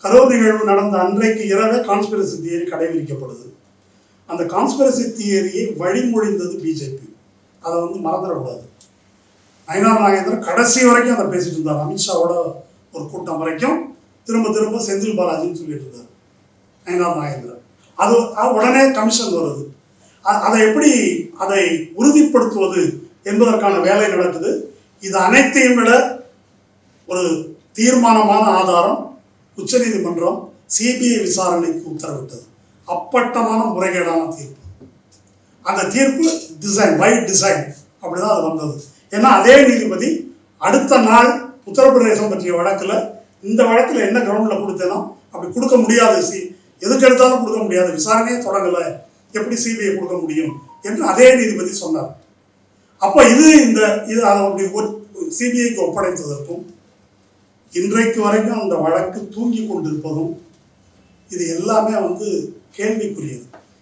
கரூர் நிகழ்வு நடந்த அன்றைக்கு இரவே கான்ஸ்பிரசி தியரி கடைபிடிக்கப்படுது. அந்த கான்ஸ்பிரசி தியரியை வழிமொழிந்தது பிஜேபி. அதை மறந்துடக்கூடாது. நயினார் நாகேந்திரன் கடைசி வரைக்கும் அதை பேசிட்டு இருந்தார். அமித்ஷாவோட ஒரு கூட்டம் வரைக்கும் திரும்ப திரும்ப செந்தில் பாலாஜின்னு சொல்லிட்டு இருந்தார் நயினார் நாகேந்திரன். அது உடனே கமிஷன் வருது. அதை எப்படி அதை உறுதிப்படுத்துவது என்பதற்கான வேலை நடக்குது. இது அனைத்தையும் விட ஒரு தீர்மானமான ஆதாரம் உச்சநீதிமன்றம் சிபிஐ விசாரணைக்கு உத்தரவிட்டது. அப்பட்டமான முறைகேடான தீர்ப்பு. அந்த தீர்ப்பு டிசைன் பை டிசைன் அப்படிதான் அது வந்தது. ஏன்னா அதே நீதிபதி அடுத்த நாள் உத்தரப்பிரதேசம் பற்றிய வழக்கில் இந்த வழக்கில் என்ன கிரவுண்டில் கொடுத்தேனோ அப்படி கொடுக்க முடியாது, எதுக்கு எடுத்தாலும் கொடுக்க முடியாது, விசாரணையே தொடங்கலை, எப்படி சிபிஐ கொடுக்க முடியும் என்று அதே நீதிபதி சொன்னார். அப்போ இது அதை அப்படி சிபிஐக்கு ஒப்படைத்ததற்கும் இன்றைக்கு வரைக்கும் அந்த வழக்கு தூங்கி கொண்டிருப்பதும் இது எல்லாமே கேள்விக்குரியது.